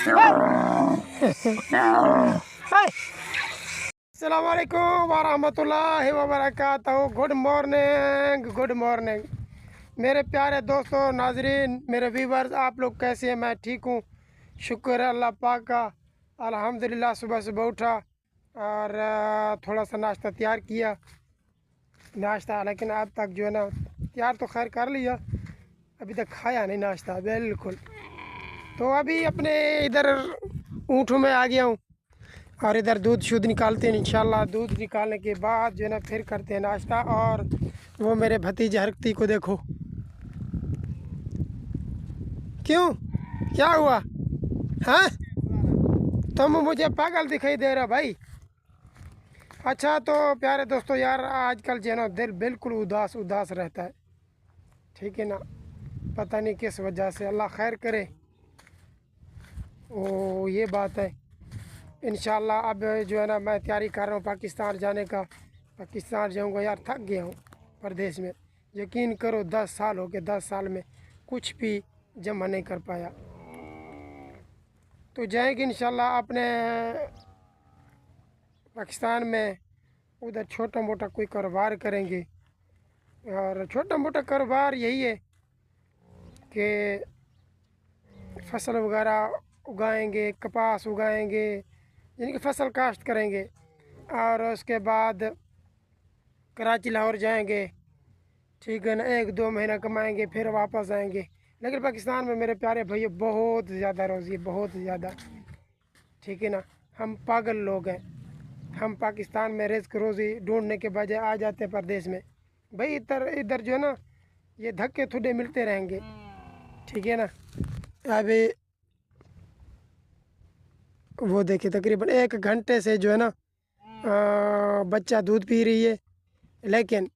अस्सलामुअलैकुम वरहमतुल्लाहि वबरकातुहू। Good morning मेरे प्यारे दोस्तों, नाजरीन, मेरे व्यूवर्स, आप लोग कैसे हैं? मैं ठीक हूँ, शुक्र है अल्लाह पाक का। अल्हम्दुलिल्लाह सुबह सुबह उठा और थोड़ा सा नाश्ता तैयार किया नाश्ता, लेकिन अब तक जो है ना तैयार तो खैर कर लिया, अभी तक खाया नहीं नाश्ता बिल्कुल। तो अभी अपने इधर ऊँटों में आ गया हूँ और इधर दूध शुद्ध निकालते हैं। इंशाल्लाह दूध निकालने के बाद जो है ना फिर करते हैं नाश्ता। और वो मेरे भतीजे हरकती को देखो, क्यों, क्या हुआ? हाँ, तुम मुझे पागल दिखाई दे रहा भाई। अच्छा तो प्यारे दोस्तों यार, आजकल जो है ना दिल बिल्कुल उदास उदास रहता है, ठीक है ना, पता नहीं किस वजह से, अल्लाह खैर करे। ओ ये बात है। इंशाल्लाह अब जो है ना मैं तैयारी कर रहा हूँ पाकिस्तान जाने का। पाकिस्तान जाऊँगा यार, थक गया हूँ परदेश में। यकीन करो 10 साल हो गए, 10 साल में कुछ भी जमा नहीं कर पाया। तो जाएंगे इंशाल्लाह अपने पाकिस्तान में, उधर छोटा मोटा कोई कारोबार करेंगे। और छोटा मोटा कारोबार यही है कि फसल वगैरह उगाएंगे, कपास उगाएंगे, यानी कि फसल काश्त करेंगे। और उसके बाद कराची लाहौर जाएंगे, ठीक है ना, 1-2 महीना कमाएंगे फिर वापस आएंगे। लेकिन पाकिस्तान में मेरे प्यारे भैया बहुत ज़्यादा रोज़ी है, बहुत ज़्यादा, ठीक है ना। हम पागल लोग हैं, हम पाकिस्तान में रिस्क रोज़ी ढूंढने के बजाय आ जाते हैं परदेश में। भाई इधर इधर जो है ना ये धक्के थोड़े मिलते रहेंगे, ठीक है ना। अभी वो देखिए तकरीबन 1 घंटे से जो है ना बच्चा दूध पी रही है, लेकिन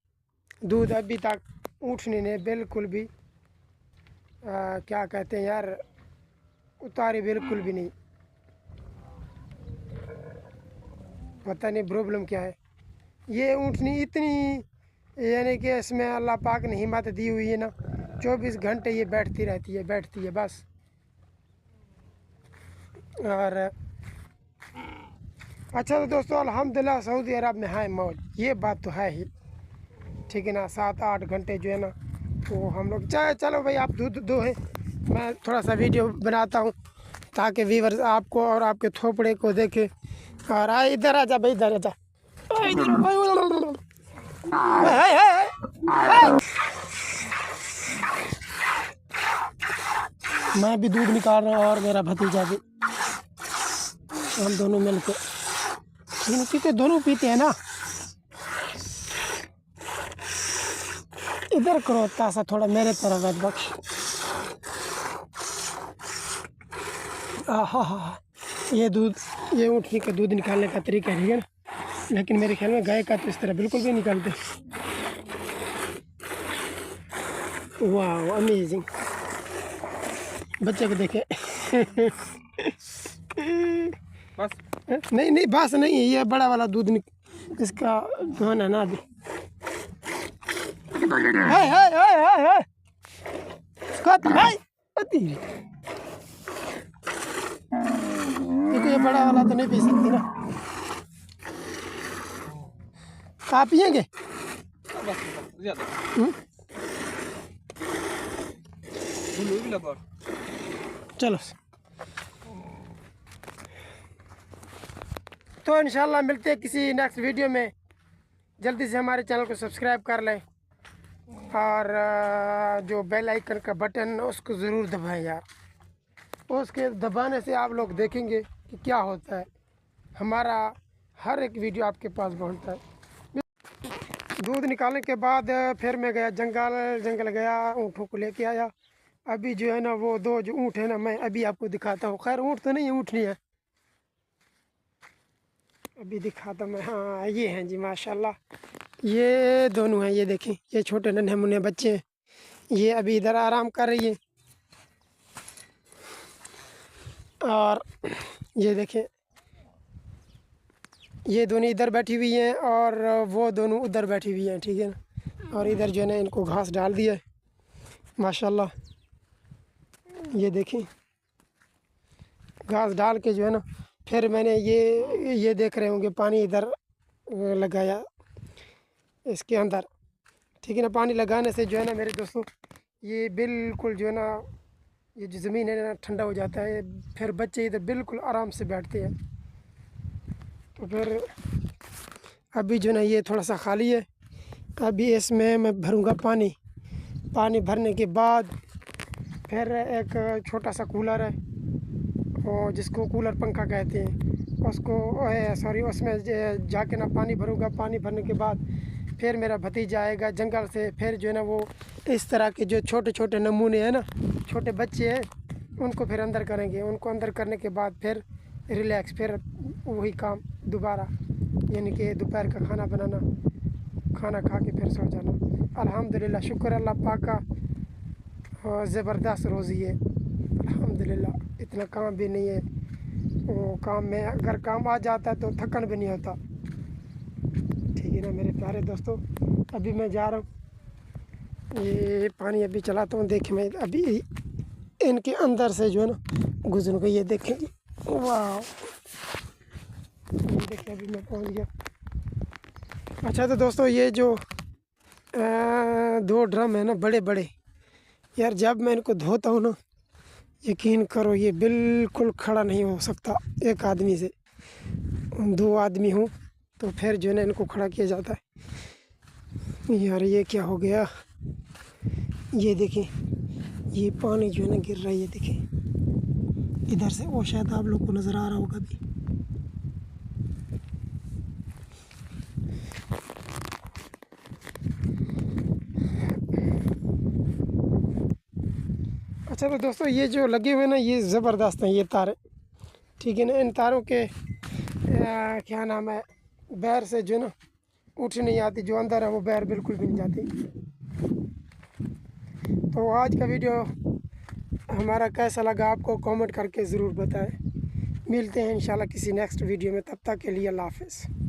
दूध अभी तक ऊँटनी ने बिल्कुल भी क्या कहते हैं यार, उतारी बिल्कुल भी नहीं। पता नहीं प्रॉब्लम क्या है। ये ऊँटनी इतनी, यानी कि इसमें अल्लाह पाक ने हिम्मत दी हुई है ना, 24 घंटे ये बैठती है बस। और अच्छा तो दोस्तों अल्हम्दुलिल्लाह सऊदी अरब में है मौज, ये बात तो है ही, ठीक है ना। 7-8 घंटे जो है ना वो हम लोग चलो भाई आप दूध दो है, मैं थोड़ा सा वीडियो बनाता हूँ ताकि व्यूअर्स आपको और आपके थोपड़े को देखे। और आ इधर आ जा भाई, इधर आ जा, मैं भी दूध निकाल रहा हूँ और मेरा भतीजा भी, हम दोनों मिलकर, क्योंकि दोनों पीते हैं ना। इधर करो तासा थोड़ा मेरे तरफ बख्श। हाँ, ये दूध, ये ऊँटनी का दूध निकालने का तरीका है ना, लेकिन मेरे ख्याल में गाय का तो इस तरह बिल्कुल भी निकालते। वाह अमेजिंग, बच्चे को देखे। बस नहीं बस नहीं है, ये बड़ा वाला दूध इसका धोन है ना अभी। देखो ये बड़ा वाला तो नहीं पी सकती ना, आप पियेंगे? चलो तो इंशाल्लाह मिलते हैं किसी नेक्स्ट वीडियो में। जल्दी से हमारे चैनल को सब्सक्राइब कर लें और जो बेल आइकन का बटन उसको ज़रूर दबाएं यार। उसके दबाने से आप लोग देखेंगे कि क्या होता है, हमारा हर एक वीडियो आपके पास पहुंचता है। दूध निकालने के बाद फिर मैं गया जंगल गया, ऊँटों को लेके आया। अभी जो है ना वो 2 जो ऊँट है ना, मैं अभी आपको दिखाता हूँ। खैर ऊँट तो नहीं है, ऊँटनी है, अभी दिखाता मैं। हाँ ये हैं जी माशाल्लाह, ये दोनों हैं, ये देखें, ये छोटे नन्हे मुन्ने बच्चे हैं, ये अभी इधर आराम कर रही है। और ये देखें, ये दोनों इधर बैठी हुई हैं और वो दोनों उधर बैठी हुई हैं, ठीक है ना। और इधर जो है ना इनको घास डाल दिया है माशाल्लाह, ये देखें। घास डाल के जो है ना, फिर मैंने ये देख रहे होंगे पानी इधर लगाया इसके अंदर, ठीक है ना। पानी लगाने से जो है ना मेरे दोस्तों, ये बिल्कुल जो है ना, ये जो ज़मीन है ना ठंडा हो जाता है, फिर बच्चे इधर बिल्कुल आराम से बैठते हैं। तो फिर अभी जो है ना ये थोड़ा सा खाली है, अभी इसमें मैं भरूँगा पानी। पानी भरने के बाद फिर एक छोटा सा कूलर है, और जिसको कूलर पंखा कहते हैं, उसको सॉरी उसमें जाके ना पानी भरूँगा। पानी भरने के बाद फिर मेरा भतीजा आएगा जंगल से, फिर जो है ना वो इस तरह के जो छोटे छोटे नमूने हैं ना, छोटे बच्चे हैं, उनको फिर अंदर करेंगे। उनको अंदर करने के बाद फिर रिलैक्स, फिर वही काम दोबारा, यानी कि दोपहर का खाना बनाना, खाना खा के फिर सो जाना। अल्हम्दुलिल्लाह, शुक्र अल्लाह पाक का, ज़बरदस्त रोज़ी है अल्हम्दुलिल्लाह। इतना काम भी नहीं है, वो काम में अगर काम आ जाता है तो थकन भी नहीं होता, ठीक है ना मेरे प्यारे दोस्तों। अभी मैं जा रहा हूँ, ये पानी अभी चलाता हूँ। देखिए मैं अभी इनके अंदर से जो है ना गुजरूँगा, ये देखेंगे, वाह, देखिए अभी मैं पहुँच गया। अच्छा तो दोस्तों, ये जो 2 ड्रम है ना बड़े बड़े, यार जब मैं इनको धोता हूँ ना, यकीन करो ये बिल्कुल खड़ा नहीं हो सकता एक आदमी से। 2 आदमी हूँ तो फिर जो है ना इनको खड़ा किया जाता है। यार ये क्या हो गया, ये देखिए ये पानी जो है ना गिर रहा है, ये देखिए इधर से, वो शायद आप लोग को नज़र आ रहा होगा भी। अच्छा तो दोस्तों, ये जो लगे हुए ना ये ज़बरदस्त हैं ये तारे, ठीक है ना। इन तारों के क्या नाम है, बैर से जो ना उठ नहीं आती, जो अंदर है वो बैर बिल्कुल भी नहीं जाती। तो आज का वीडियो हमारा कैसा लगा आपको कमेंट करके ज़रूर बताएं। मिलते हैं इंशाल्लाह किसी नेक्स्ट वीडियो में, तब तक के लिए अल्लाह हाफ़िज़।